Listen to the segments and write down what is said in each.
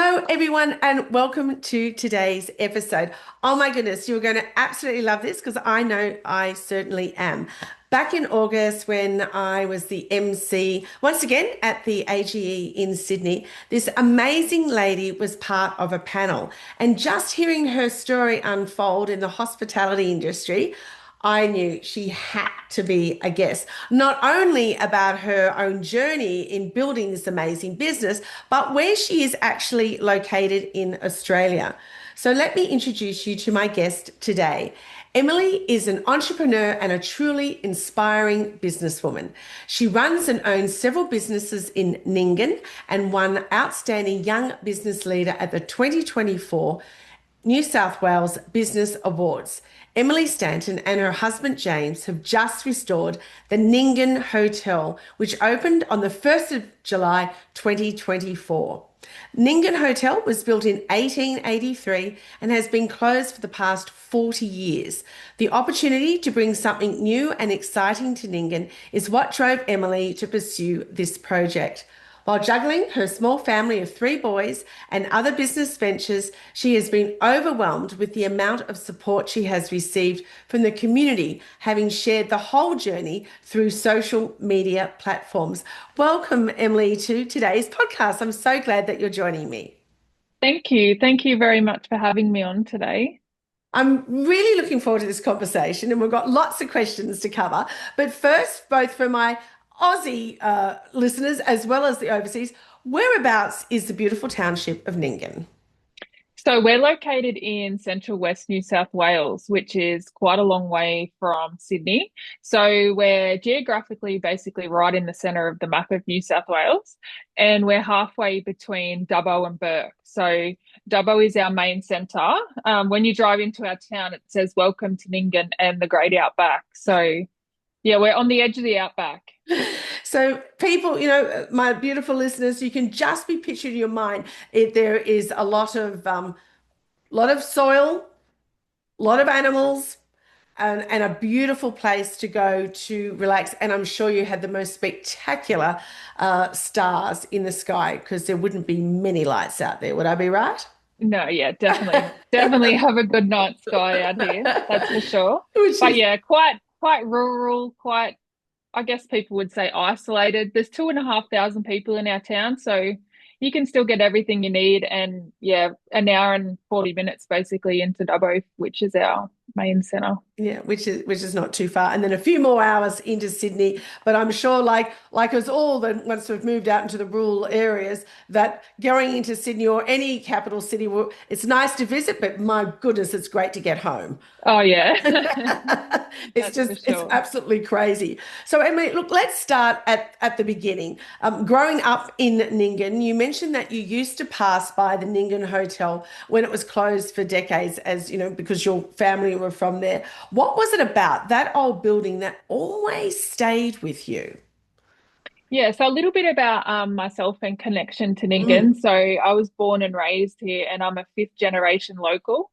Hello, everyone, and welcome to today's episode. Oh my goodness, you're going to absolutely love this because I know I certainly am. Back in August, when I was the MC once again at the AGE in Sydney, this amazing lady was part of a panel. And just hearing her story unfold in the hospitality industry, I knew she had to be a guest, not only about her own journey in building this amazing business, but where she is actually located in Australia. So let me introduce you to my guest today. Emily is an entrepreneur and a truly inspiring businesswoman. She runs and owns several businesses in Nyngan and won Outstanding Young Business Leader at the 2024 New South Wales Business Awards. Emily Stanton and her husband James have just restored the Ningen Hotel, which opened on the 1st of July 2024. Ningen Hotel was built in 1883 and has been closed for the past 40 years. The opportunity to bring something new and exciting to Ningen is what drove Emily to pursue this project. While juggling her small family of three boys and other business ventures, she has been overwhelmed with the amount of support she has received from the community, having shared the whole journey through social media platforms. Welcome, Emily, to today's podcast. I'm so glad that you're joining me. Thank you. Thank you very much for having me on today. I'm really looking forward to this conversation, and we've got lots of questions to cover. But first, both for my Aussie listeners as well as the overseas, whereabouts is the beautiful township of Nyngan? So we're located in central west New South Wales, which is quite a long way from Sydney. So we're geographically basically right in the centre of the map of New South Wales, and we're halfway between Dubbo and Burke. So Dubbo is our main centre. When you drive into our town, it says "Welcome to Nyngan and the Great Outback." So yeah, we're on the edge of the outback. So, people, my beautiful listeners, you can just be pictured in your mind. There is a lot of soil, a lot of animals, and a beautiful place to go to relax. And I'm sure you had the most spectacular stars in the sky because there wouldn't be many lights out there. Would I be right? No, yeah, definitely have a good night sky out here. That's for sure. Which But is yeah, quite rural, quite I guess people would say isolated. There's 2,500 people in our town, so you can still get everything you need. And yeah, an hour and 40 minutes basically into Dubbo, which is our main centre. Yeah, which is not too far, and then a few more hours into Sydney. But I'm sure, like us all, that once we've moved out into the rural areas, that going into Sydney or any capital city, it's nice to visit, but my goodness, it's great to get home. Oh yeah, It's that's for just, it's sure. absolutely crazy. So, Emily, look, let's start at the beginning. Growing up in Nyngan, you mentioned that you used to pass by the Nyngan Hotel when it was closed for decades, as you know, because your family were from there. What was it about that old building that always stayed with you? Yeah, so a little bit about myself and connection to Mm. Ningen. So I was born and raised here, and I'm a fifth generation local.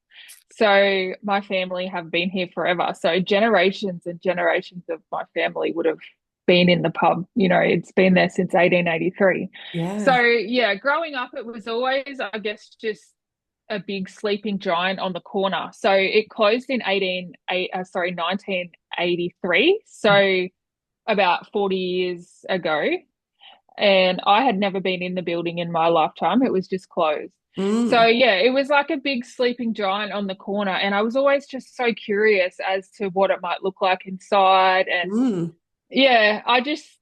So my family have been here forever. So generations and generations of my family would have been in the pub. You know, it's been there since 1883. So Yeah. yeah, growing up, it was always, I guess, just a big sleeping giant on the corner. So it closed in 1983. So about 40 years ago. And I had never been in the building in my lifetime. It was just closed. So Mm. yeah, it was like a big sleeping giant on the corner. And I was always just so curious as to what it might look like inside. And Mm. yeah, I guess,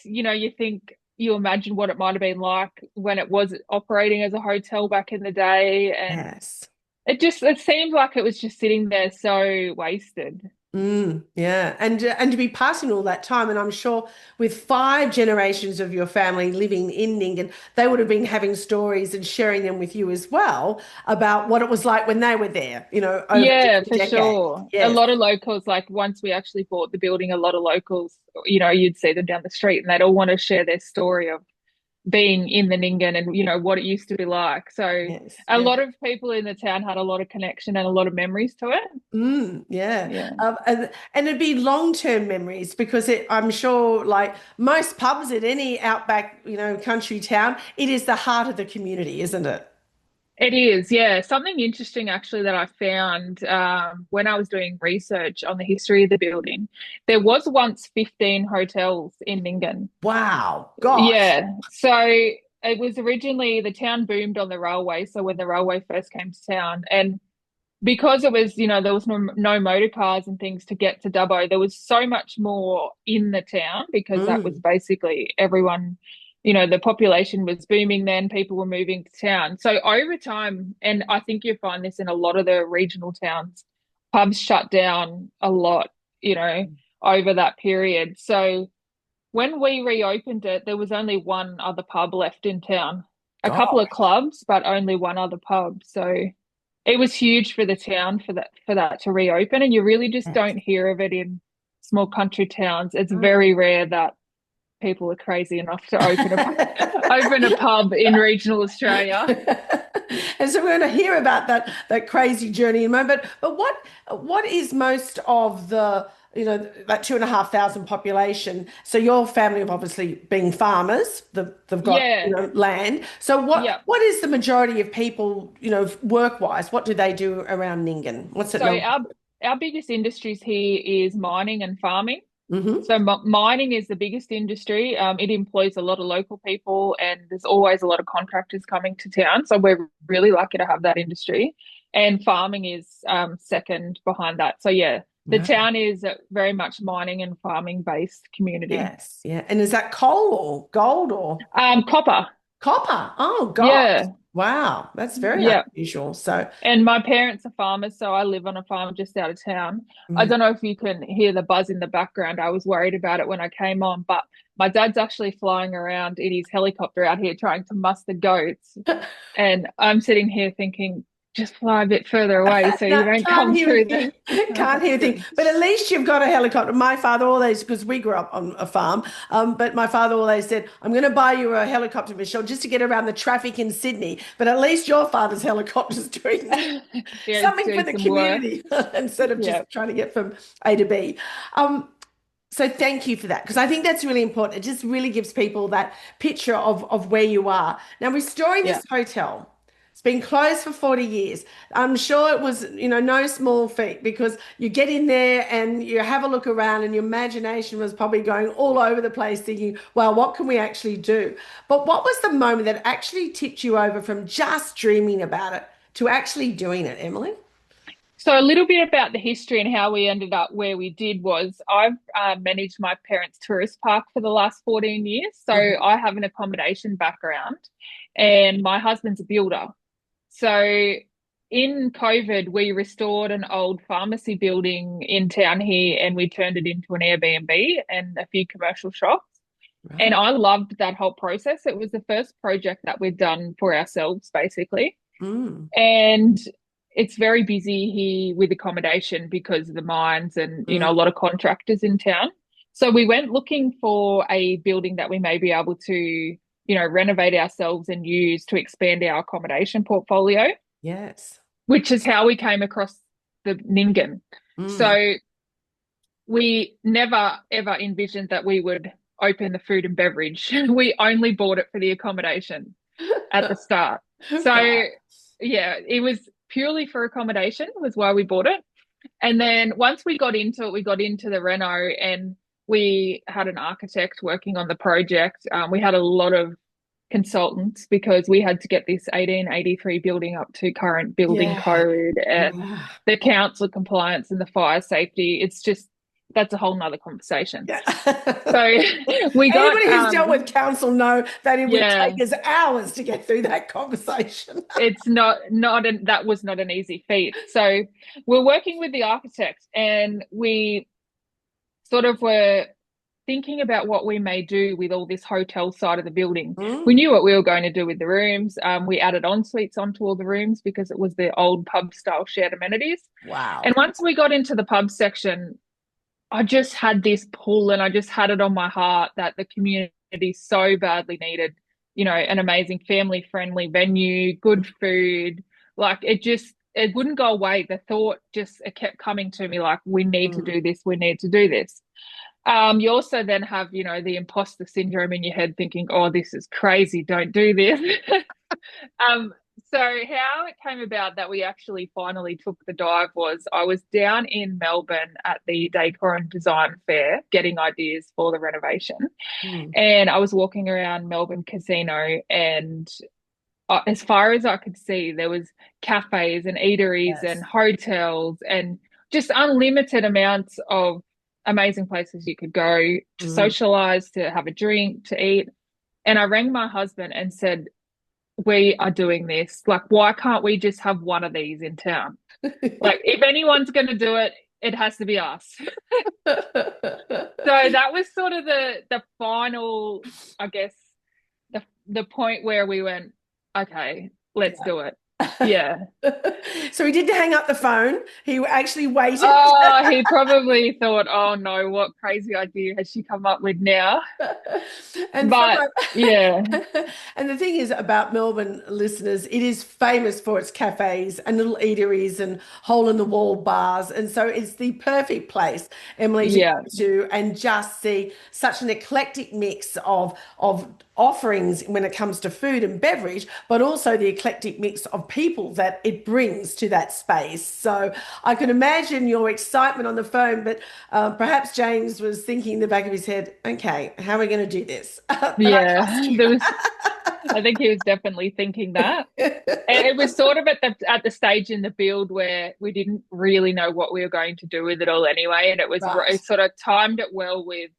you imagine what it might have been like when it was operating as a hotel back in the day. And Yes. it seemed like it was just sitting there so wasted. Yeah, and to be passing all that time, and I'm sure with five generations of your family living in Nyngan, they would have been having stories and sharing them with you as well about what it was like when they were there, over Yeah, different for decades. sure. A Yes. lot of locals, like once we actually bought the building, a lot of locals, you'd see them down the street and they'd all want to share their story of, being in the Ningen and what it used to be like. So Yes. a Yeah. lot of people in the town had a lot of connection and a lot of memories to it. Yeah. Yeah. And it'd be long-term memories because I'm sure, like most pubs at any outback, country town, it is the heart of the community, isn't it? It is, yeah. Something interesting actually that I found when I was doing research on the history of the building, there was once 15 hotels in Ningen. Wow. Gosh. Yeah. So it was originally the town boomed on the railway. So when the railway first came to town, and because it was, there was no motor cars and things to get to Dubbo, there was so much more in the town because that was Mm. basically everyone, the population was booming then, people were moving to town. So over time, and I think you find this in a lot of the regional towns, pubs shut down a lot, over that period. So when we reopened it, there was only one other pub left in town, a couple of Gosh. clubs, but only one other pub. So it was huge for the town for that to reopen, and you really just Yes. don't hear of it in small country towns. It's very rare that people are crazy enough to open a pub in regional Australia. And so we're going to hear about that crazy journey in a moment. But what is most of the that 2,500 population? So your family have obviously been farmers. They've got Yeah, land. So what yeah. what is the majority of people work wise? What do they do around Nyngan? What's it So known? our biggest industries here is mining and farming. Mm-hmm. So mining is the biggest industry. It employs a lot of local people, and there's always a lot of contractors coming to town. So we're really lucky to have that industry. And farming is second behind that. So yeah, the town is a very much mining and farming based community. Yes, yeah. And is that coal or gold or Copper. copper? Oh gosh. Yeah, Wow, that's very yeah. unusual. So And my parents are farmers, so I live on a farm just out of town. I yeah. don't know if you can hear the buzz in the background. I was worried about it when I came on, but my dad's actually flying around in his helicopter out here trying to muster goats. And I'm sitting here thinking, just fly a bit further away so you No, don't can't come hear a through thing. the. Can't hear a thing. But at least you've got a helicopter. My father always, because we grew up on a farm, but my father always said, I'm going to buy you a helicopter, Michelle, just to get around the traffic in Sydney. But at least your father's helicopter's doing Yeah, it's something for doing the some work. community instead of just Yeah, trying to get from A to B. Um, so thank you for that, because I think that's really important. It just really gives people that picture of where you are. Now, restoring yeah. this hotel. It's been closed for 40 years. I'm sure it was, no small feat because you get in there and you have a look around and your imagination was probably going all over the place thinking, well, what can we actually do? But what was the moment that actually tipped you over from just dreaming about it to actually doing it, Emily? So a little bit about the history and how we ended up where we did was I've managed my parents' tourist park for the last 14 years. So Mhm. I have an accommodation background and my husband's a builder. So in COVID, we restored an old pharmacy building in town here and we turned it into an Airbnb and a few commercial shops. And Right. I loved that whole process. It was the first project that we'd done for ourselves, basically. Mm, And it's very busy here with accommodation because of the mines and, mm, a lot of contractors in town. So we went looking for a building that we may be able to, renovate ourselves and use to expand our accommodation portfolio, yes. which is how we came across the Ningen. Mm. So we never ever envisioned that we would open the food and beverage. We only bought it for the accommodation at the start. So Right. yeah, it was purely for accommodation was why we bought it. And then once we got into it, we got into the reno and we had an architect working on the project. We had a lot of consultants because we had to get this 1883 building up to current building Yeah. code and Yeah. the council compliance and the fire safety. It's just that's a whole nother conversation. Yeah. So we got Anybody who's dealt with council know that it would yeah, take us hours to get through that conversation. it's that was not an easy feat. So we're working with the architect and we sort of were thinking about what we may do with all this hotel side of the building. We Mm. knew what we were going to do with the rooms. We added en suites onto all the rooms because it was the old pub style shared amenities. And Wow. once we got into the pub section, I just had this pull and I just had it on my heart that the community so badly needed, an amazing family friendly venue, good food. Like it wouldn't go away. The thought just, it kept coming to me like, we need to Mm. do this. We need to do this. You also then have, the imposter syndrome in your head thinking, oh, this is crazy. Don't do this. Um, so how it came about that we actually finally took the dive was I was down in Melbourne at the Decor and Design Fair getting ideas for the renovation. Mm. And I was walking around Melbourne Casino, and as far as I could see, there was cafes and eateries and Yes. hotels and just unlimited amounts of amazing places you could go to Mm. socialize, to have a drink, to eat. And I rang my husband and said, we are doing this. Like, why can't we just have one of these in town? Like, if anyone's going to do it, it has to be us. So that was sort of the final, I guess, the point where we went, okay, let's do it. Yeah. So he didn't hang up the phone. He actually waited. Oh, he probably thought, oh no, what crazy idea has she come up with now? And from But yeah, and the thing is about Melbourne, listeners, it is famous for its cafes and little eateries and hole in the wall bars. And so it's the perfect place, Emily, to go yeah, to and just see such an eclectic mix of offerings when it comes to food and beverage, but also the eclectic mix of people that it brings to that space. So I can imagine your excitement on the phone, but perhaps James was thinking in the back of his head, okay, how are we going to do this? But I trust yeah. you. I think he was definitely thinking that. And it was sort of at the stage in the build where we didn't really know what we were going to do with it all anyway, and Right. it sort of timed it well with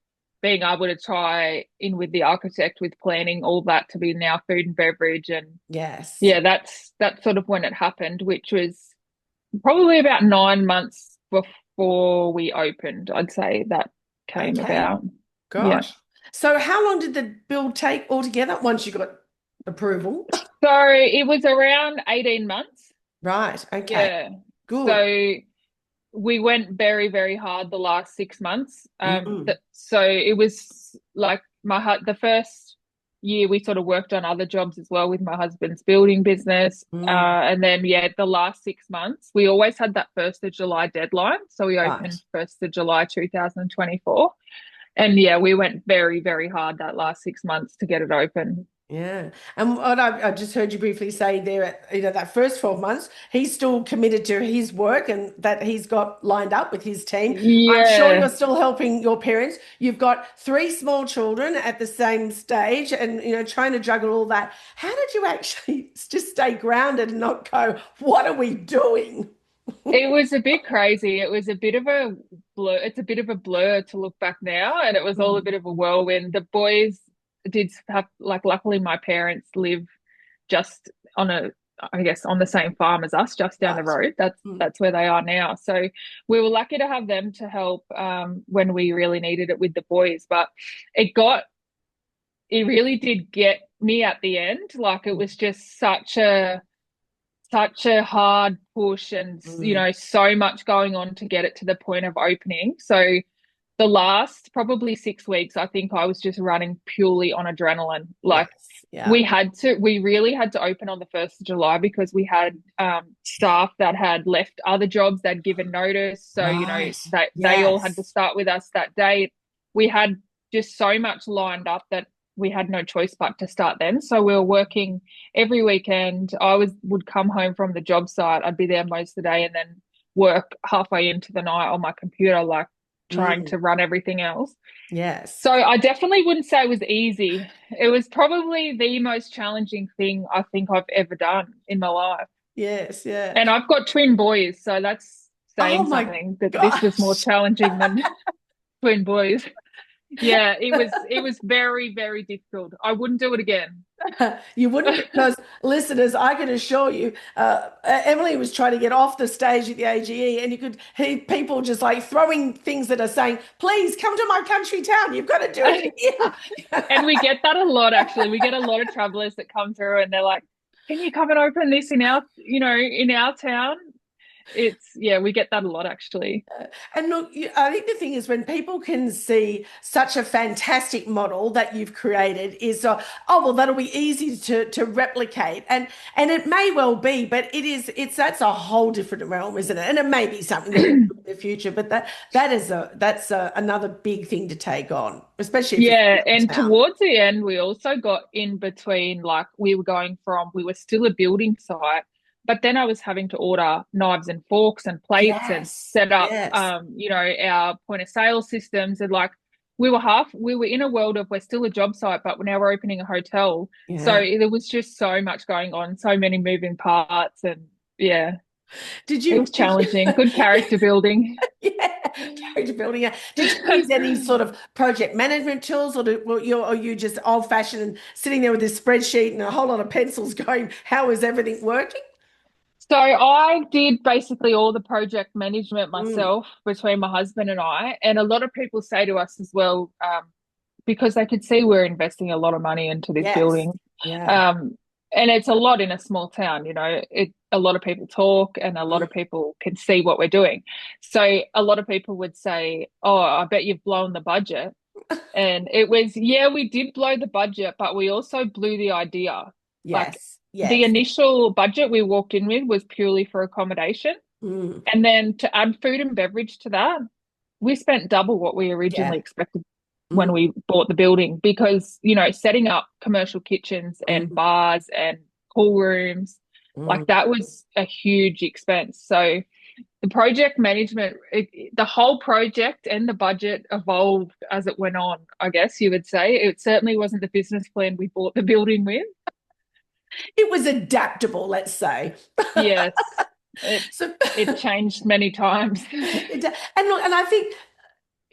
being able to tie in with the architect with planning all that to be now food and beverage. And Yes. yeah, that's sort of when it happened, which was probably about 9 months before we opened. I'd say that came Okay. about. Yeah. Gosh. So how long did the build take altogether once you got approval? So it was around 18 months. Right. Okay. Yeah. Good. So we went very, very hard the last 6 months. Mm. So it was like the first year we sort of worked on other jobs as well with my husband's building business. Mm. And then yeah, the last 6 months we always had that 1st of July deadline. So we Right. opened 1st of July 2024. And yeah, we went very, very hard that last 6 months to get it open. Yeah. And what I just heard you briefly say there, that first 12 months, he's still committed to his work and that he's got lined up with his team. I'm sure you're Yeah. still helping your parents. You've got three small children at the same stage and, trying to juggle all that. How did you actually just stay grounded and not go, what are we doing? It was a bit crazy. It was a bit of a blur. It's a bit of a blur to look back now, and it was all a Mm. bit of a whirlwind. The boys did have, like, luckily my parents live just I guess, on the same farm as us, just down the Right. road. That's Mm. that's where they are now. So we were lucky to have them to help when we really needed it with the boys. But it got, it really did get me at the end. Like, it was just such a hard push, and Mm. so much going on to get it to the point of opening. So the last probably 6 weeks, I think I was just running purely on adrenaline. Like, Yes. Yeah. we really had to open on the 1st of July because we had staff that had left other jobs, they'd given notice. So, Right. they all had to Yes. start with us that day. We had just so much lined up that we had no choice but to start then. So we were working every weekend. Would come home from the job site. I'd be there most of the day and then work halfway into the night on my computer, like trying Mm. to run everything else. Yes. So I definitely wouldn't say it was easy. It was probably the most challenging thing I think I've ever done in my life. Yes. Yeah. And I've got twin boys, so that's Oh saying my something, that this was more gosh. challenging than twin boys. Yeah, it was very, very difficult. I wouldn't do it again. You wouldn't because listeners, I can assure you, Emily was trying to get off the stage at the AGE, and you could hear people just like throwing things that are saying, "Please come to my country town. You've got to do it And here." we get that a lot, actually. We get a lot of travelers that come through and they're like, can you come and open this in our town? Yeah, we get that a lot actually. And look, I think the thing is when people can see such a fantastic model that you've created is, oh, well, that'll be easy to replicate. And it may well be, but that's a whole different realm, isn't it? And it may be something that we do in the future, but that's another big thing to take on, especially if it's Yeah, in and town. towards the end, we also got in between, like we were still a building site, but then I was having to order knives and forks and plates and Yes, set up, yes, our point of sale systems. And like we were in a world of we're still a job site, but now we're opening a hotel. So yeah. there was just so much going on, so many moving parts. And yeah, Did it you, was did you, challenging, good character building. yeah, character building. Yeah. Did you use any sort of project management tools, or are you just old fashioned and sitting there with this spreadsheet and a whole lot of pencils going, how is everything working? So I did basically all the project management Mm, myself between my husband and I. And a lot of people say to us as well, because they could see we're investing a lot of money into this yes. building. Yeah. Um, and it's a lot in a small town, a lot of people talk and a lot Mm, of people can see what we're doing. So a lot of people would say, "Oh, I bet you've blown the budget." And it was, yeah, we did blow the budget, but we also blew the idea. Like yes. the Yes. initial budget we walked in with was purely for accommodation. Mm, And then to add food and beverage to that, we spent double what we originally yeah. expected when Mm, we bought the building because, setting up commercial kitchens and mm, bars and pool rooms, like mm. that was a huge expense. So the project management, the whole project and the budget evolved as it went on, I guess you would say. It certainly wasn't the business plan we bought the building with. It was adaptable, let's say. Yes, it So, it changed many times. and look, and I think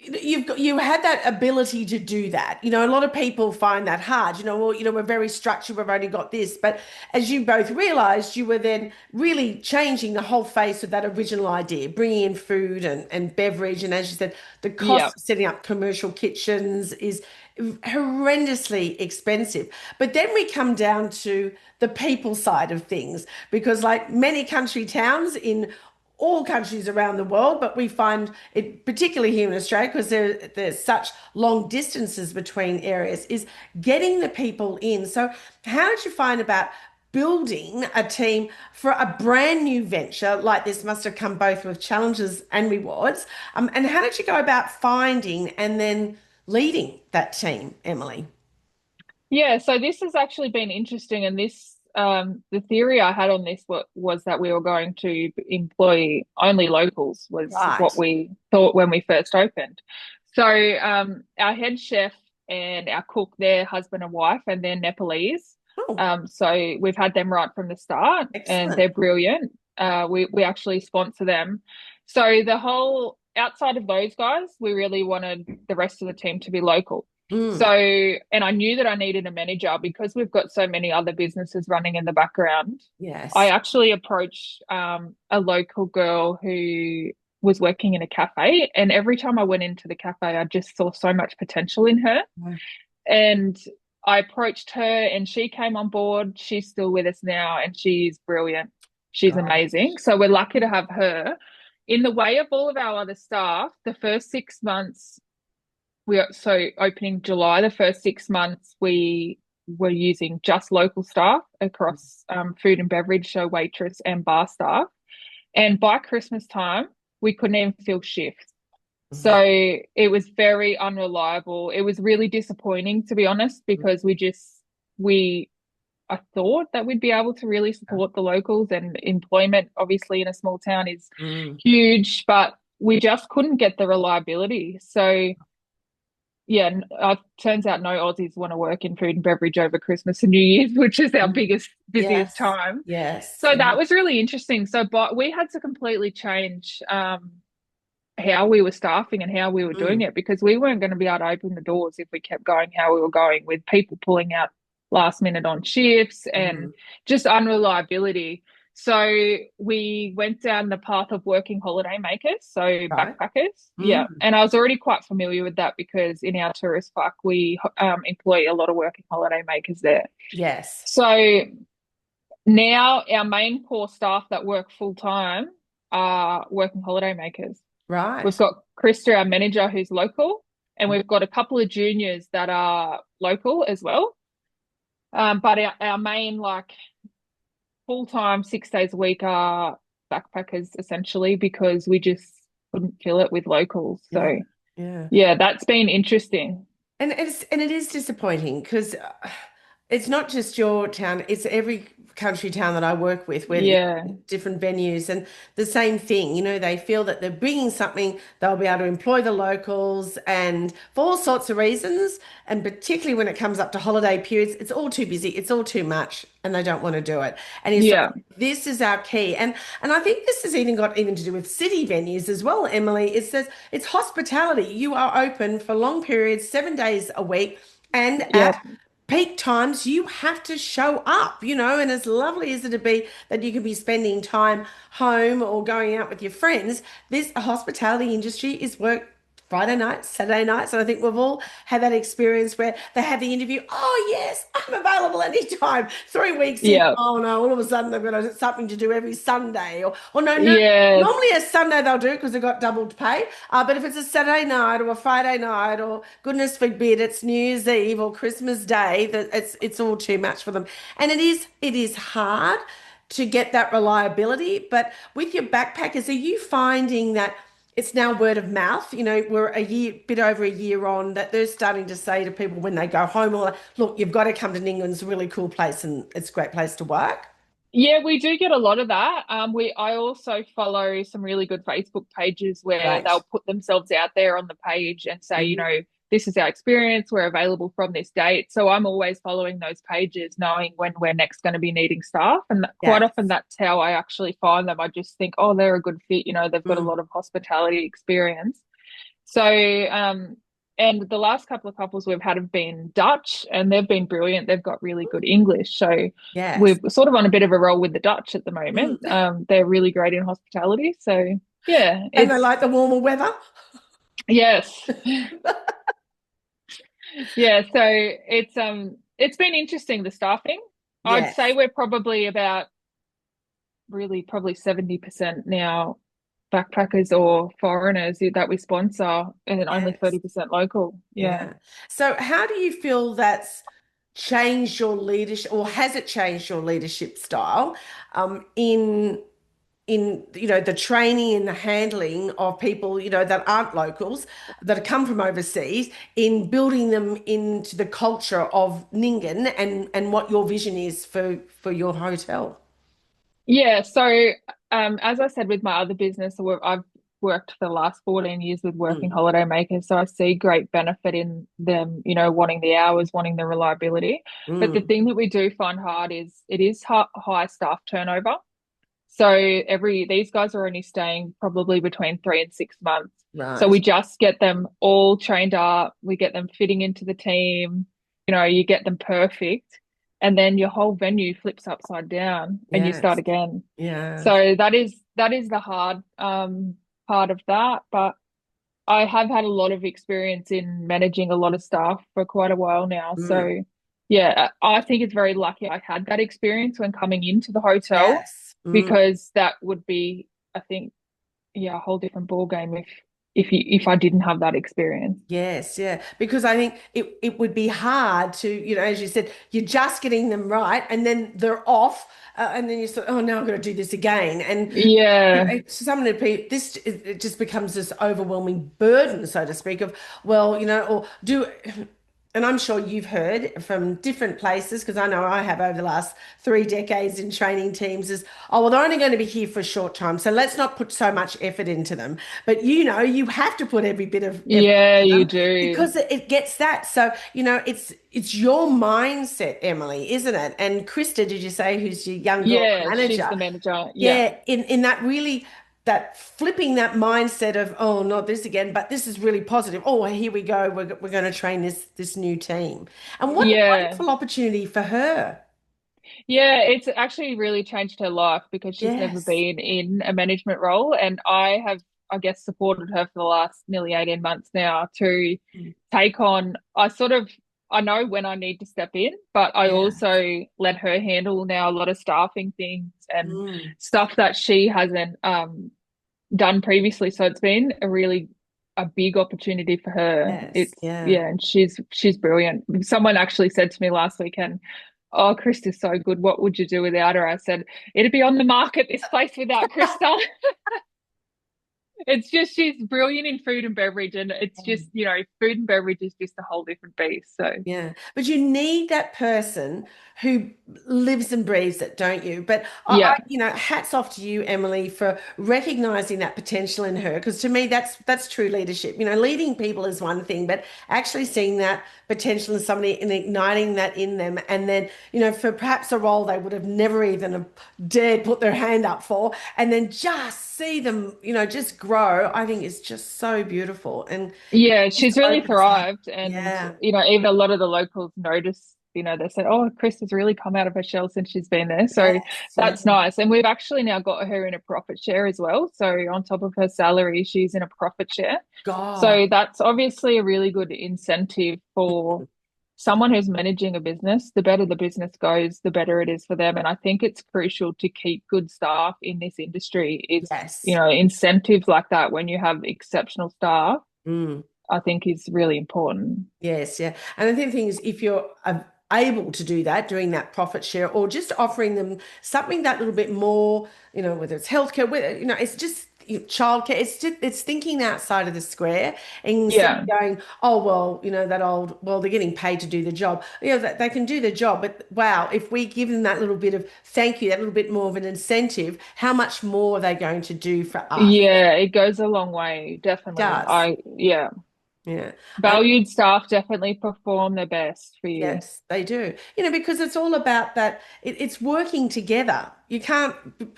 you had that ability to do that. A lot of people find that hard. Well, we're very structured, we've only got this. But as you both realized, you were then really changing the whole face of that original idea, bringing in food and beverage. And as you said, the Yeah. cost of setting up commercial kitchens is horrendously expensive. But then we come down to the people side of things, because like many country towns in all countries around the world, but we find it particularly here in Australia because there's such long distances between areas, is getting the people in. So how did you find about building a team for a brand new venture like this? Must have come both with challenges and rewards. And how did you go about finding and then leading that team, Emily? Yeah, so this has actually been interesting, and the theory I had on this was that we were going to employ only locals, was what Right. we thought when we first opened. So our head chef and our cook, they're husband and wife, and they're Nepalese. Oh, So we've had them right from the start, and excellent. they're brilliant. We actually sponsor them. So the whole outside of those guys, we really wanted the rest of the team to be local. So, Mm, and I knew that I needed a manager because we've got so many other businesses running in the background. I yes. actually approached a local girl who was working in a cafe, and every time I went into the cafe, I just saw so much potential in her. And I approached her, and she came on board. She's still with us now, and she's brilliant. She's Gosh. amazing. So we're lucky to have her. In the way of all of our other staff, the first 6 months we are so opening July, the first 6 months we were using just local staff across food and beverage, so waitress and bar staff. And by Christmas time, we couldn't even fill shifts. So Mm, it was very unreliable. It was really disappointing, to be honest, because we I thought that we'd be able to really support the locals, and employment obviously in a small town is mm. huge, but we just couldn't get the reliability. So yeah, turns out no Aussies want to work in food and beverage over Christmas and New Year's, which is our Mm. biggest, busiest Yes. time. Yes. So Yeah. that was really interesting. So, but we had to completely change how we were staffing and how we were doing Mm, it because we weren't going to be able to open the doors if we kept going how we were going with people pulling out last minute on shifts and mm. just unreliability. So we went down the path of working holiday makers, so Right. backpackers. Yeah. Mm. And I was already quite familiar with that because in our tourist park, we employ a lot of working holiday makers there. Yes. So now our main core staff that work full time, are working holiday makers. We've Right. got Krista, our manager, who's local, and we've got a couple of juniors that are local as well. But our main, like, full time, 6 days a week are backpackers essentially because we just couldn't fill it with locals. Yeah. So Yeah. yeah, that's been interesting. And it is disappointing because it's not just your town, it's every country town that I work with where Yeah, different venues and the same thing, they feel that they're bringing something, they'll be able to employ the locals and for all sorts of reasons. And particularly when it comes up to holiday periods, it's all too busy, it's all too much, and they don't want to do it. And he's like, yeah, this is our key. And I think this has even to do with city venues as well, Emily. It says it's hospitality. You are open for long periods, 7 days a week. And yeah, at peak times, you have to show up, and as lovely as it'd be that you could be spending time home or going out with your friends, this hospitality industry is work Friday nights, Saturday nights. And I think we've all had that experience where they have the interview. Oh, yes, I'm available anytime. 3 weeks in. yeah, Oh, no, all of a sudden they've got something to do every Sunday. Or no, no. yes, Normally a Sunday they'll do because they've got doubled pay. But if it's a Saturday night or a Friday night or goodness forbid it's New Year's Eve or Christmas Day, that it's all too much for them. And it is hard to get that reliability. But with your backpackers, are you finding that it's now word of mouth? We're bit over a year on that they're starting to say to people when they go home, or look, you've got to come to Nyngan. It's a really cool place and it's a great place to work. yeah. We do get a lot of that. I also follow some really good Facebook pages where Great. they'll put themselves out there on the page and say, Mhm. this is our experience. We're available from this date. So I'm always following those pages, knowing when we're next going to be needing staff. And quite Yes. often that's how I actually find them. I just think, oh, they're a good fit. They've got a Mm. lot of hospitality experience. So, and the last couple of couples we've had have been Dutch and they've been brilliant. They've got really good English. So we're Yes. sort of on a bit of a roll with the Dutch at the moment. Mm. They're really great in hospitality. So yeah, And they like the warmer weather. yes. Yeah, so it's been interesting, the staffing. I'd say Yes. we're probably about really probably 70% now backpackers or foreigners that we sponsor and then only Yes. 30% local. Yeah. Yeah. So how do you feel that's changed your leadership, or has it changed your leadership style in the training and the handling of people that aren't locals, that come from overseas, in building them into the culture of Ningen and what your vision is for your hotel? Yeah, so as I said with my other business, I've worked for the last 14 years with working Mm, holiday makers, so I see great benefit in them, wanting the hours, wanting the reliability. But the mm, thing that we do find hard is it is high staff turnover. So these guys are only staying probably between 3 and 6 months. So right. we just get them all trained up, we get them fitting into the team, you get them perfect, and then your whole venue flips upside down and you start Yes. again. Yeah. So that is the hard part of that. But I have had a lot of experience in managing a lot of staff for quite a while now. Mm, So yeah, I think it's very lucky I had that experience when coming into the hotel yes. Mm. because that would be, I think, yeah, a whole different ball game if I didn't have that experience. Yes, yeah. Because I think it would be hard to, as you said, you're just getting them right and then they're off. And then you sort oh, now I've got to do this again. And Yeah, some of the people, it just becomes this overwhelming burden, so to speak, of, well, or do, and I'm sure you've heard from different places, because I know I have over the last 3 decades in training teams, is, oh, well, they're only going to be here for a short time. So let's not put so much effort into them. But you have to put every bit of effort yeah, into you them do. because it gets that. So, it's your mindset, Emily, isn't it? And Krista, did you say, who's your young girl Yeah, she's manager? the manager. Yeah. Yeah, in that really, that flipping that mindset of, oh, not this again, but this is really positive. Oh, here we go. We're going to train this new team. And what a Yeah. wonderful opportunity for her. Yeah, it's actually really changed her life because she's never Yes. been in a management role. And I have, I guess, supported her for the last nearly 18 months now to Mm. take on, I know when I need to step in, but I Yeah. also let her handle now a lot of staffing things and Mm. stuff that she hasn't, done previously. So it's been a big opportunity for her. Yes, It's yeah. yeah, and she's brilliant. Someone actually said to me last weekend, "Oh, Krista's so good. What would you do without her?" I said, "It'd be on the market, this place, without Krista." It's just she's brilliant in food and beverage, and it's just, food and beverage is just a whole different beast. So Yeah, but you need that person who lives and breathes it, don't you? But yeah, hats off to you, Emily, for recognizing that potential in her. Because to me, that's true leadership. Leading people is one thing, but actually seeing that potential in somebody and igniting that in them, and then for perhaps a role they would have never even have dared put their hand up for, and then just see them, just grow. I think is just so beautiful and yeah, just she's really opens up. thrived, and Yeah. even a lot of the locals notice. They said, "Oh, Chris has really come out of her shell since she's been there." So Yes, yeah. that's nice, and we've actually now got her in a profit share as well. So on top of her salary, she's in a profit share. God, So that's obviously a really good incentive for someone who's managing a business. The better the business goes, the better it is for them. And I think it's crucial to keep good staff in this industry is, yes. incentives like that when you have exceptional staff, Mm. I think is really important. Yes, yeah. And I think the thing is, if you're able to do that, doing that profit share, or just offering them something that little bit more, whether it's healthcare, whether, it's just childcare, it's thinking outside of the square and instead of Yeah. going, oh, well, that old, well, they're getting paid to do the job. That they can do the job, but wow, if we give them that little bit of thank you, that little bit more of an incentive, how much more are they going to do for us? Yeah, it goes a long way, It definitely. does. Yeah. Yeah. Valued staff definitely perform their best for you. Yes, they do. Because it's all about that. It's working together. You can't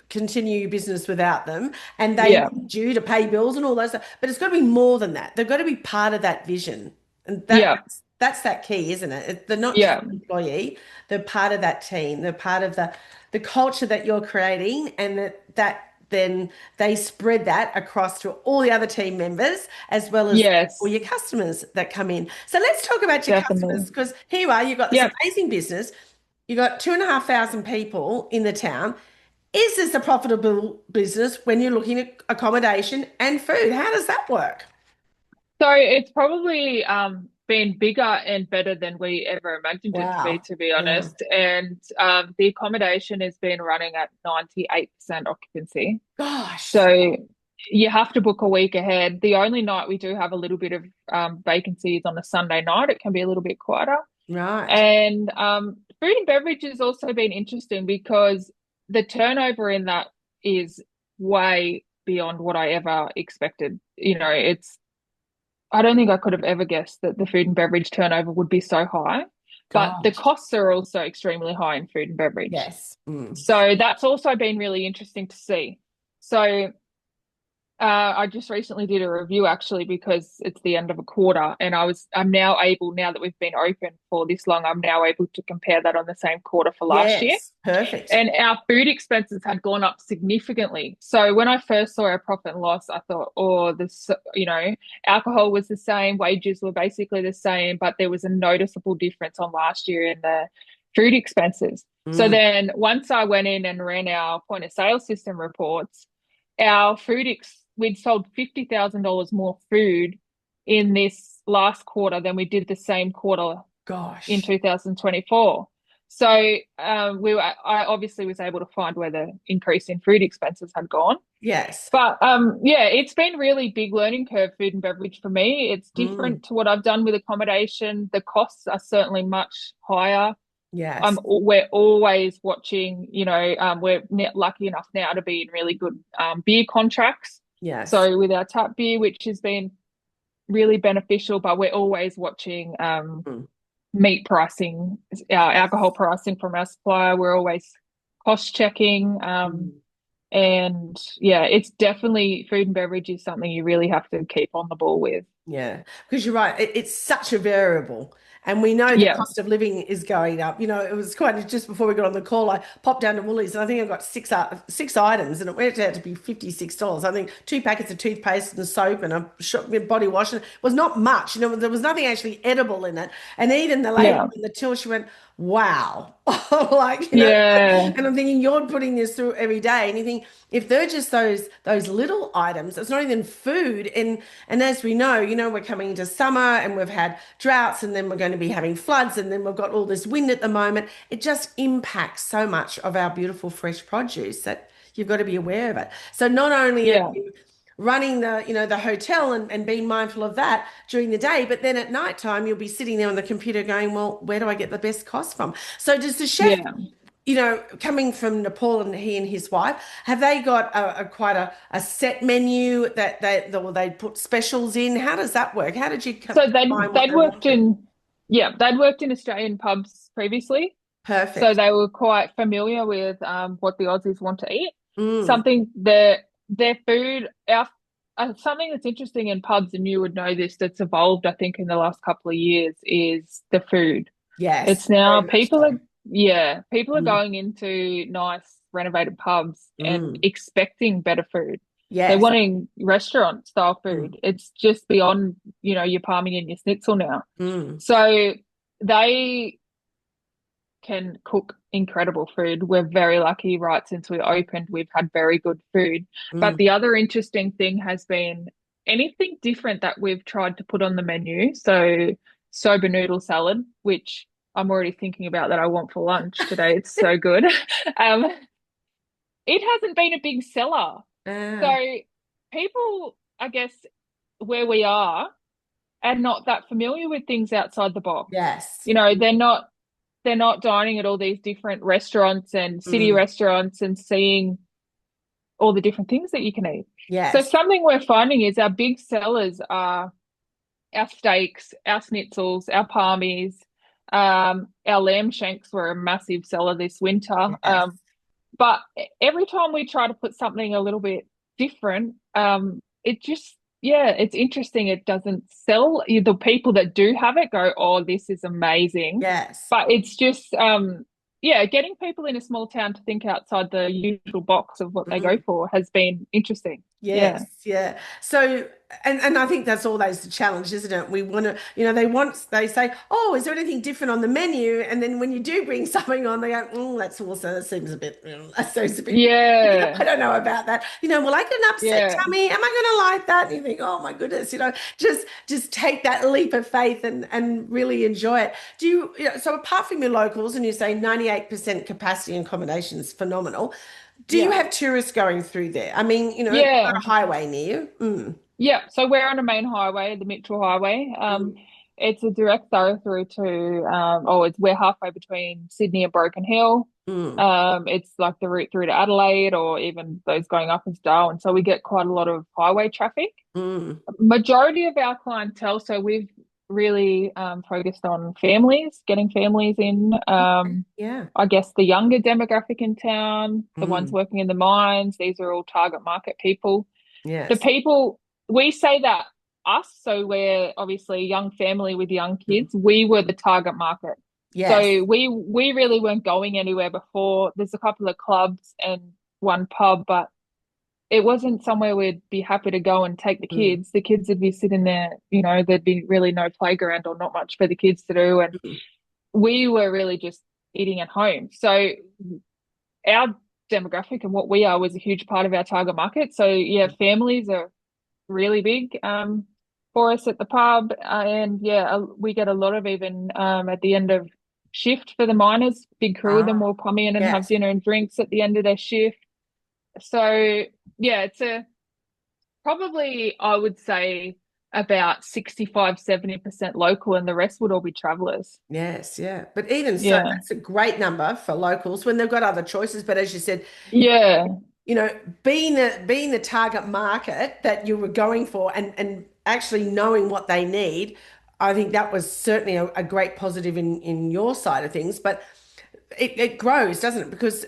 continue your business without them, and they Yeah. need you to pay bills and all those stuff. But it's got to be more than that. They've got to be part of that vision, and Yeah. that's that key, isn't it? They're not just Yeah. an employee. They're part of that team. They're part of the culture that you're creating, and that then they spread that across to all the other team members as well as all Yes, your customers that come in. So let's talk about your customers definitely. because here you are, you've got this Yep. amazing business. You've got 2,500 people in the town. Is this a profitable business when you're looking at accommodation and food? How does that work? So it's probably been bigger and better than we ever imagined it Wow. to be Yeah. honest. And the accommodation has been running at 98% occupancy. Gosh. So you have to book a week ahead. The only night we do have a little bit of vacancy is on a Sunday night. It can be a little bit quieter. Right. And food and beverage has also been interesting because the turnover in that is way beyond what I ever expected. I don't think I could have ever guessed that the food and beverage turnover would be so high, but the Gosh. costs are also extremely high in food and beverage. Yes. Mm. So that's also been really interesting to see. So I just recently did a review actually because it's the end of a quarter, and I'm now able, now that we've been open for this long, I'm now able to compare that on the same quarter for last year. Yes. Perfect. And our food expenses had gone up significantly. So when I first saw our profit and loss, I thought, oh, alcohol was the same, wages were basically the same, but there was a noticeable difference on last year in the food expenses. So Mm. then once I went in and ran our point of sale system reports, our we'd sold $50,000 more food in this last quarter than we did the same quarter in Gosh. 2024. So I obviously was able to find where the increase in food expenses had gone. Yes. But yeah, it's been really big learning curve, food and beverage for me. It's Mm. different to what I've done with accommodation. The costs are certainly much higher. Yes. We're always watching, we're lucky enough now to be in really good beer contracts. Yes. So with our tap beer, which has been really beneficial, but we're always watching Mm. meat pricing, our alcohol Yes. pricing from our supplier. We're always cost checking. Mm. And yeah, it's definitely food and beverage is something you really have to keep on the ball with. Yeah, because you're right. It's such a variable. And we know the Yeah, cost of living is going up. It was quite just before we got on the call, I popped down to Woolies and I think I got six items and it worked out to be $56. I think two packets of toothpaste and soap and a body wash. And it was not much. There was nothing actually edible in it. And even the lady yeah. in the till, she went, wow. Like, Yeah. and I'm thinking you're putting this through every day, and you think if they're just those little items, it's not even food. And as we know, we're coming into summer and we've had droughts, and then we're going to be having floods, and then we've got all this wind at the moment. It just impacts so much of our beautiful fresh produce that you've got to be aware of it. So not only are Yeah. you running the hotel and being mindful of that during the day, but then at night time you'll be sitting there on the computer going, well, where do I get the best cost from? So does the chef, Yeah. coming from Nepal, and he and his wife, have they got a quite a set menu that they put specials in? How does that work? How did you So find what they'd they worked wanted? in yeah, they'd worked in Australian pubs previously. So Perfect. they were quite familiar with what the Aussies want to eat. Mm, Something their food, something that's interesting in pubs, and you would know this, that's evolved, I think, in the last couple of years, is the food. yes, It's now very much so. people are Mm, going into nice renovated pubs and mm, expecting better food. They're yes. wanting restaurant style Mm, food. It's just beyond, your palmy and your schnitzel now. mm, So they can cook incredible food. We're very lucky, right? Since we opened, we've had very good food. But mm. the other interesting thing has been anything different that we've tried to put on the menu. So soba noodle salad, which I'm already thinking about that I want for lunch today. It's so good. Um, it hasn't been a big seller. So Ah, people, I guess, where we are not that familiar with things outside the box. yes. They're not dining at all these different restaurants and city Mm, restaurants and seeing all the different things that you can eat. So yes. something we're finding is our big sellers are our steaks, our schnitzels, our palmies, our lamb shanks were a massive seller this winter. Yes. But every time we try to put something a little bit different, it just, yeah, it's interesting. It doesn't sell. The people that do have it go, oh, this is amazing. Yes. But it's just, yeah, getting people in a small town to think outside the usual box of what they go Mm. for has been interesting. Yes, Yeah. yeah. So, and I think that's always the challenge, isn't it? We want to, they say, oh, is there anything different on the menu? And then when you do bring something on, they go, that seems a bit, that seems a bit, Yeah. I don't know about that. Will I get an upset Yeah. tummy? Am I going to like that? And you think, oh my goodness, just take that leap of faith and really enjoy it. So apart from your locals, and you say 98% capacity and accommodation is phenomenal. Do you Yeah. have tourists going through there? I mean, you've got Yeah. a highway near you. Mm, Yeah, so we're on a main highway, the Mitchell Highway. mm, It's a direct thoroughfare through to we're halfway between Sydney and Broken Hill. mm. It's like the route through to Adelaide or even those going up as Darwin. So we get quite a lot of highway traffic. Mm. Majority of our clientele, so we've really focused on families, getting families in. Okay. Yeah. I guess the younger demographic in town, the ones Mm. working in the mines, these are all target market people. The Yes. people we say that us, so we're obviously a young family with young Mm. kids, we were the target market. Yes. So we really weren't going anywhere before. There's a couple of clubs and one pub, but it wasn't somewhere we'd be happy to go and take the Mm. kids. The kids would be sitting there, there'd be really no playground or not much for the kids to do. And Mm. we were really just eating at home. So our demographic and what we are was a huge part of our target market. So yeah, families are really big for us at the pub. And yeah, we get a lot of even at the end of shift for the miners. Big crew of them Ah, will come in and have yes. dinner and drinks at the end of their shift. So yeah, it's probably, I would say, about 65-70% local, and the rest would all be travelers. Yes. Yeah. But even so, Yeah. that's a great number for locals when they've got other choices. But as you said, Yeah. you know, being the target market that you were going for, and actually knowing what they need, I think that was certainly a great positive in your side of things. But it grows, doesn't it? Because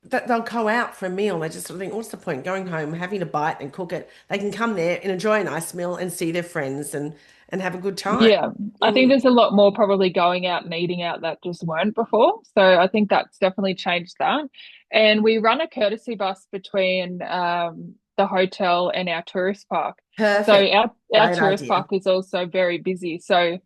they'll go out for a meal. They just sort of think, what's the point going home, having a bite and cook it? They can come there and enjoy a nice meal and see their friends and have a good time. Yeah, I think Mm. there's a lot more probably going out and eating out that just weren't before. So I think that's definitely changed that. And we run a courtesy bus between the hotel and our tourist park. So Perfect. our Great tourist idea. park is also very busy. So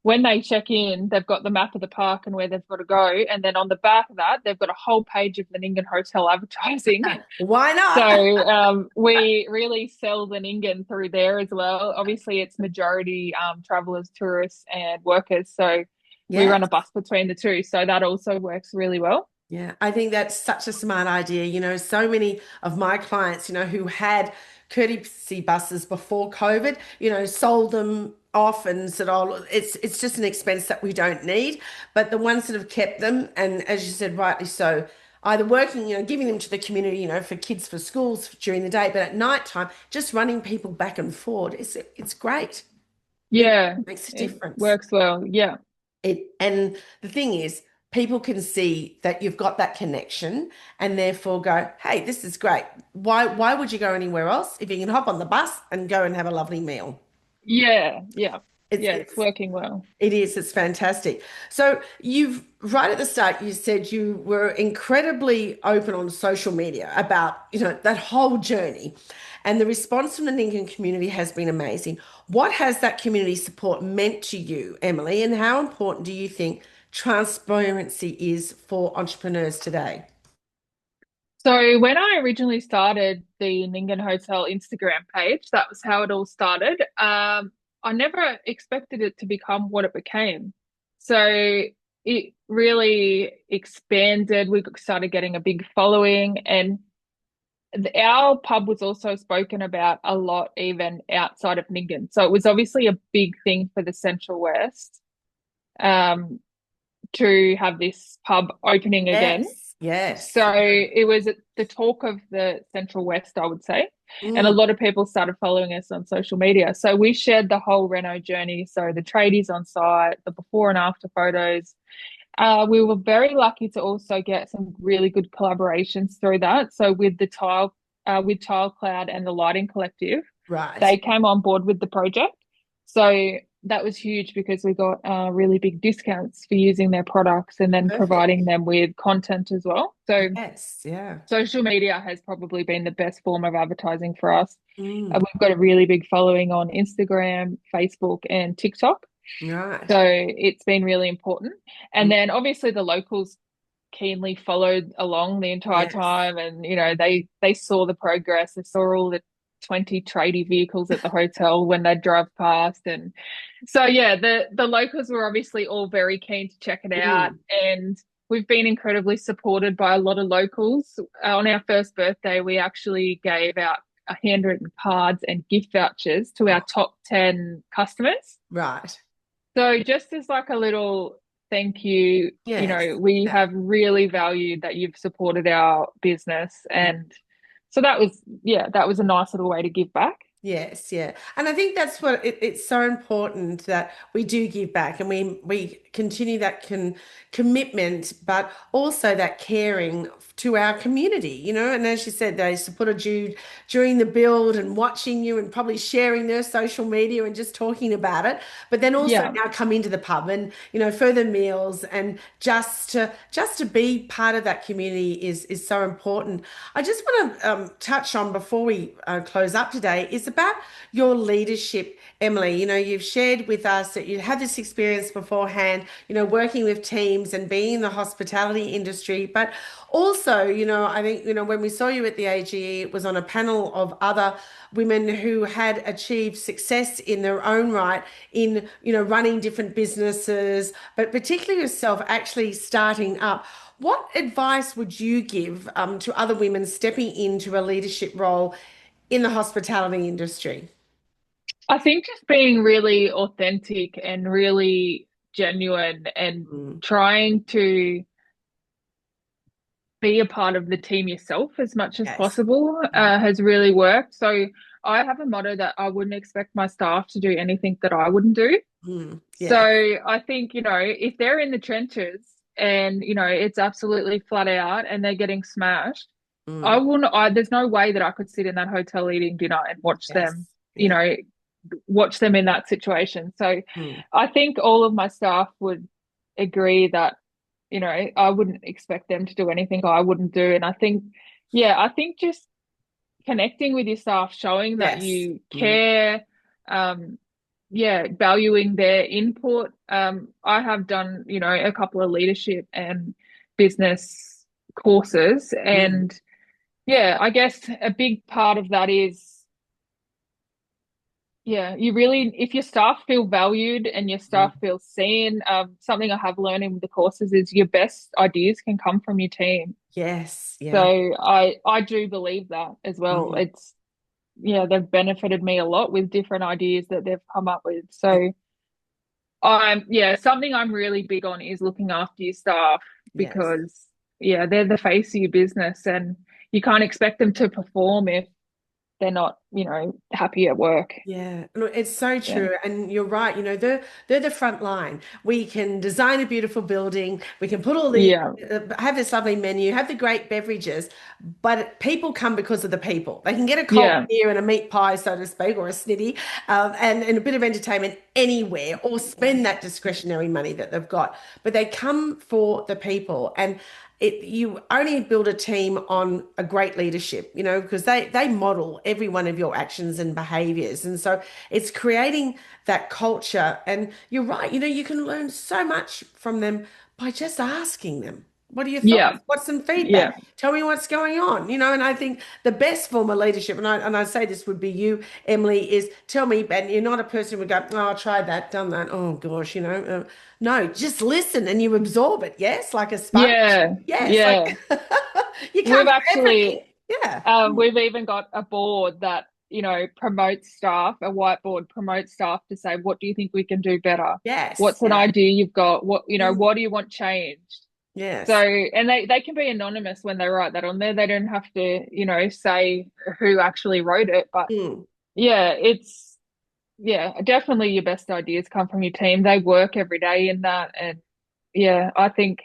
when they check in, they've got the map of the park and where they've got to go. And then on the back of that, they've got a whole page of the Ningen Hotel advertising. Why So not? we really sell the Ningen through there as well. Obviously, it's majority travelers, tourists, and workers. So we Yeah. run a bus between the two. So that also works really well. Yeah, I think that's such a smart idea. So many of my clients, who had courtesy buses before COVID, sold them off and said, "Oh, it's just an expense that we don't need." But the ones that have kept them, and as you said, rightly so, either working, giving them to the community, for kids for schools during the day, but at night time, just running people back and forward, it's great. It Yeah, makes a it difference. works well. Yeah. And the thing is, people can see that you've got that connection and therefore go, hey, this is great. Why would you go anywhere else if you can hop on the bus and go and have a lovely meal? Yeah. Yeah. It's Yeah. It's it's working well. it's fantastic. So you've right at the start, you said you were incredibly open on social media about, that whole journey. And the response from the Ninkan community has been amazing. What has that community support meant to you, Emily, and how important do you think transparency is for entrepreneurs today? So when I originally started the Ningen Hotel Instagram page, that was how it all started. I never expected it to become what it became. So it really expanded. We started getting a big following, and our pub was also spoken about a lot, even outside of Ningen. So it was obviously a big thing for the Central West, um, to have this pub opening again. Yes, yes. So it was the talk of the Central West, I would say. And a Mm, lot of people started following us on social media. So we shared the whole Reno journey. So the tradies on site, the before and after photos. We were very lucky to also get some really good collaborations through that. So with Tile Cloud and the Lighting Collective, right. they came on board with the project. So that was huge because we got really big discounts for using their products and then Perfect. providing them with content as well. So Yes, yeah. social media has probably been the best form of advertising for us. Mm, We've got a really big following on Instagram, Facebook, and TikTok. right. So it's been really important. And Mm, then obviously the locals keenly followed along the entire yes. time, and they saw the progress. They saw all the 20 tradie vehicles at the hotel when they drive past. And so yeah, the locals were obviously all very keen to check it out. Mm, And we've been incredibly supported by a lot of locals. On our first birthday, we actually gave out a handwritten cards and gift vouchers to our oh, top 10 customers. right. So just as like a little thank you, Yes. we Yeah. have really valued that you've supported our business. And so that was a nice little way to give back. Yes, yeah. And I think that's what it's so important that we do give back and we continue that commitment, but also that caring to our community, and as you said, they supported you during the build and watching you and probably sharing their social media and just talking about it, but then also Yeah. now come into the pub and, further meals and just to be part of that community is so important. I just want to touch on before we close up today is about your leadership, Emily. You've shared with us that you had this experience beforehand, working with teams and being in the hospitality industry, but also, I think, when we saw you at the AGE, it was on a panel of other women who had achieved success in their own right in, running different businesses, but particularly yourself actually starting up. What advice would you give to other women stepping into a leadership role in the hospitality industry? I think just being really authentic and really genuine and Mm, trying to be a part of the team yourself as much as yes. possible Yeah. has really worked. So I have a motto that I wouldn't expect my staff to do anything that I wouldn't do. So Yeah. I think, if they're in the trenches and, it's absolutely flat out and they're getting smashed, Mm, there's no way that I could sit in that hotel eating dinner and yes. you Yeah. know, watch them in that situation. So Mm, I think all of my staff would agree that, I wouldn't expect them to do anything I wouldn't do. And I think just connecting with your staff, showing that yes. you Mm, care, um, valuing their input. I have done, a couple of leadership and business courses, Mm, and I guess a big part of that is, you really, if your staff feel valued and your mm. staff feel seen, something I have learned in the courses is your best ideas can come from your team. Yes, So yeah. I do believe that as well. Mm. It's they've benefited me a lot with different ideas that they've come up with. Y- So something I'm really big on is looking after your staff, Yes. because they're the face of your business, and you can't expect them to perform if they're not, happy at work. Yeah, look, it's so Yeah. true, and you're right. They're the front line. We can design a beautiful building. We can put all the Yeah. have this lovely menu, have the great beverages, but people come because of the people. They can get a cold Yeah. beer and a meat pie, so to speak, or a snitty, and a bit of entertainment anywhere, or spend that discretionary money that they've got. But they come for the people, and you only build a team on a great leadership, because they model every one of your actions and behaviors. And so it's creating that culture. And you're right, you can learn so much from them by just asking them. What are your thoughts? Yeah. What's some Yeah. feedback? Tell me what's going on, and I think the best form of leadership, and I say this would be you, Emily, is tell me, and you're not a person who would go, oh, I tried that, done that. Oh gosh, no, just listen and you absorb it. Yes, like a sponge. Yeah. Yes, like Yeah. you We've can't have actually everything. Yeah. we've even got a board that, promotes staff, a whiteboard promotes staff to say, what do you think we can do better? Yes. What's an Yeah. idea you've got? Mm. What do you want changed? So, Yes. and they can be anonymous when they write that on there. They don't have to, say who actually wrote it. But Mm. it's, definitely your best ideas come from your team. They work every day in that. And I think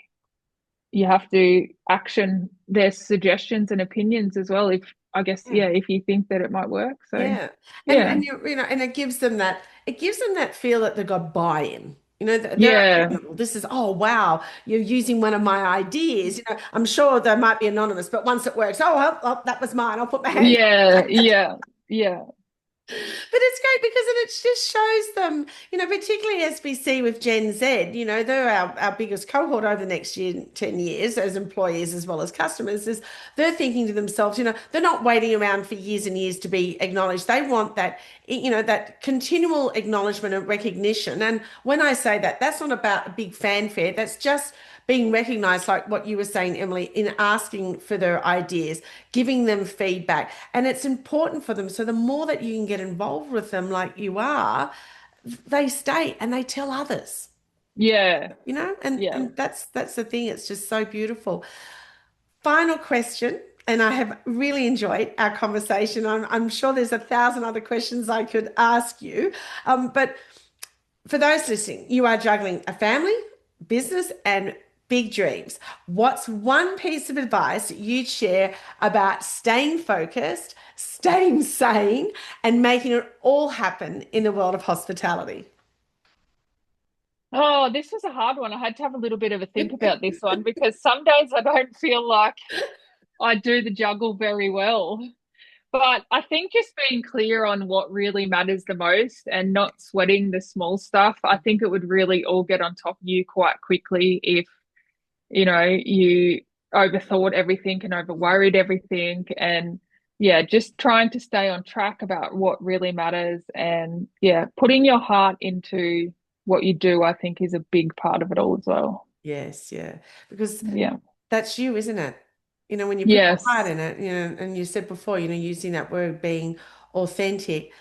you have to action their suggestions and opinions as well. If I guess, Yeah. if you think that it might work. So, Yeah. And yeah, and it gives them that feel that they've got buy-in. They're yeah, accountable. This is, oh wow, you're using one of my ideas. I'm sure they might be anonymous, but once it works, oh, that was mine. I'll put my hand. yeah, yeah, yeah, But it's great because it just shows them, particularly as we see with Gen Z, they're our biggest cohort over the next 10 years as employees as well as customers, is they're thinking to themselves, they're not waiting around for years and years to be acknowledged. They want that continual acknowledgement and recognition. And when I say that, that's not about a big fanfare. That's just being recognized, like what you were saying, Emily, in asking for their ideas, giving them feedback. And it's important for them. So the more that you can get involved with them, like you are, they stay and they tell others. yeah, And yeah. that's the thing. It's just so beautiful. Final question. And I have really enjoyed our conversation. I'm sure there's 1,000 other questions I could ask you. But for those listening, you are juggling a family, business, and big dreams. What's one piece of advice you'd share about staying focused, staying sane, and making it all happen in the world of hospitality? Oh, this was a hard one. I had to have a little bit of a think about this one, because some days I don't feel like I do the juggle very well. But I think just being clear on what really matters the most and not sweating the small stuff, I think it would really all get on top of you quite quickly if, you overthought everything and over worried everything. And just trying to stay on track about what really matters, and putting your heart into what you do, I think is a big part of it all as well. Yes, yeah. Because Yeah. that's you, isn't it? When you put your heart Yes. in it, and you said before, using that word being authentic,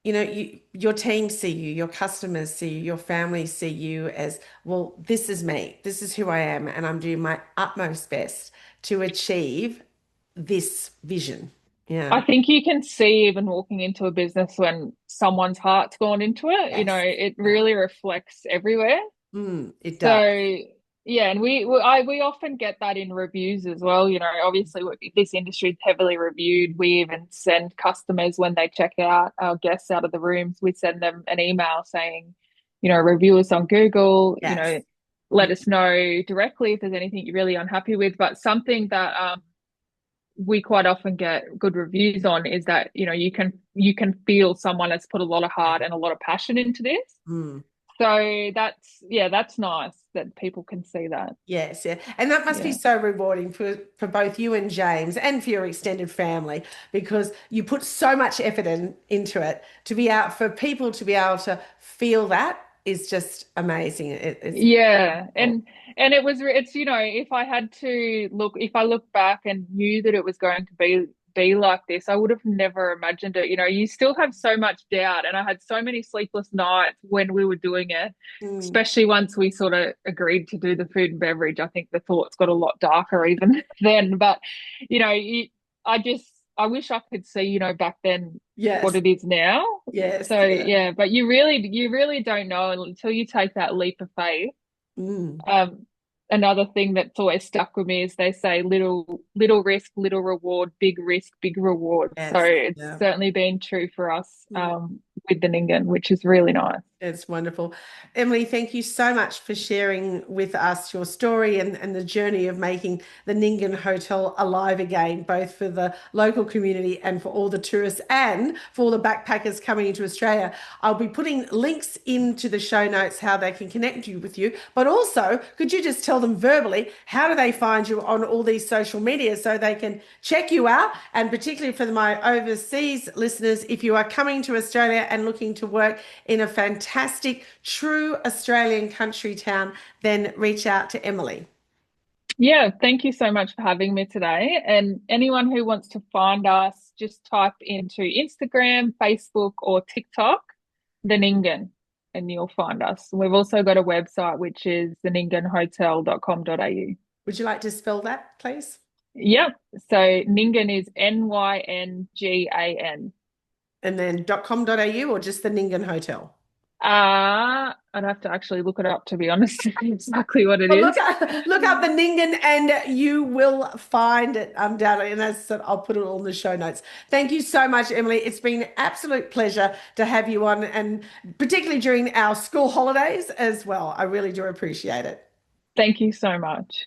your team see you, your customers see you, your family see you as, well, this is me, this is who I am, and I'm doing my utmost best to achieve this vision. I Yeah. think you can see even walking into a business when someone's heart's gone into it, Yes. it Yeah. really reflects everywhere. It does. So and we often get that in reviews as well. Obviously this industry is heavily reviewed. We even send customers, when they check out our guests out of the rooms, we send them an email saying, review us on Google, Yes. let Mm. us know directly if there's anything you're really unhappy with. But something that we quite often get good reviews on is that, you can feel someone has put a lot of heart and a lot of passion into this. Mm. So that's nice that people can see that. Yes, yeah. And that must be Yeah. so rewarding for both you and James and for your extended family because you put so much effort into it to be out for people to be able to feel that is just amazing. It's Yeah, wonderful. and it's if I look back and knew that it was going to be like this, I would have never imagined it. You still have so much doubt, and I had so many sleepless nights when we were doing it, Mm. especially once we sort of agreed to do the food and beverage. I think the thoughts got a lot darker even then, but you know, you, I wish I could see, back then what Yes, it is now. yes, So yeah. yeah, but you really don't know until you take that leap of faith. Mm. Um, Another thing that's always stuck with me is they say little risk, little reward, big risk, big reward. So Yes, it's yeah. certainly been true for us Mm. with the Ningen, which is really nice. It's wonderful. Emily, thank you so much for sharing with us your story and the journey of making the Ningen Hotel alive again, both for the local community and for all the tourists and for all the backpackers coming into Australia. I'll be putting links into the show notes how they can connect you with you. But also, could you just tell them verbally how do they find you on all these social media so they can check you out? And particularly for my overseas listeners, if you are coming to Australia and looking to work in a fantastic, true Australian country town, then reach out to Emily. Yeah, thank you so much for having me today. And anyone who wants to find us, just type into Instagram, Facebook, or TikTok, the Ningen, and you'll find us. We've also got a website, which is thenynganhotel.com.au. Would you like to spell that, please? Yep. So Ningen is Nyngan. And then .com.au or just the Nyngan Hotel? I'd have to actually look it up to be honest, exactly what it Well, is. look up the Nyngan and you will find it undoubtedly. And as I said, I'll put it all in the show notes. Thank you so much, Emily. It's been an absolute pleasure to have you on, and particularly during our school holidays as well. I really do appreciate it. Thank you so much.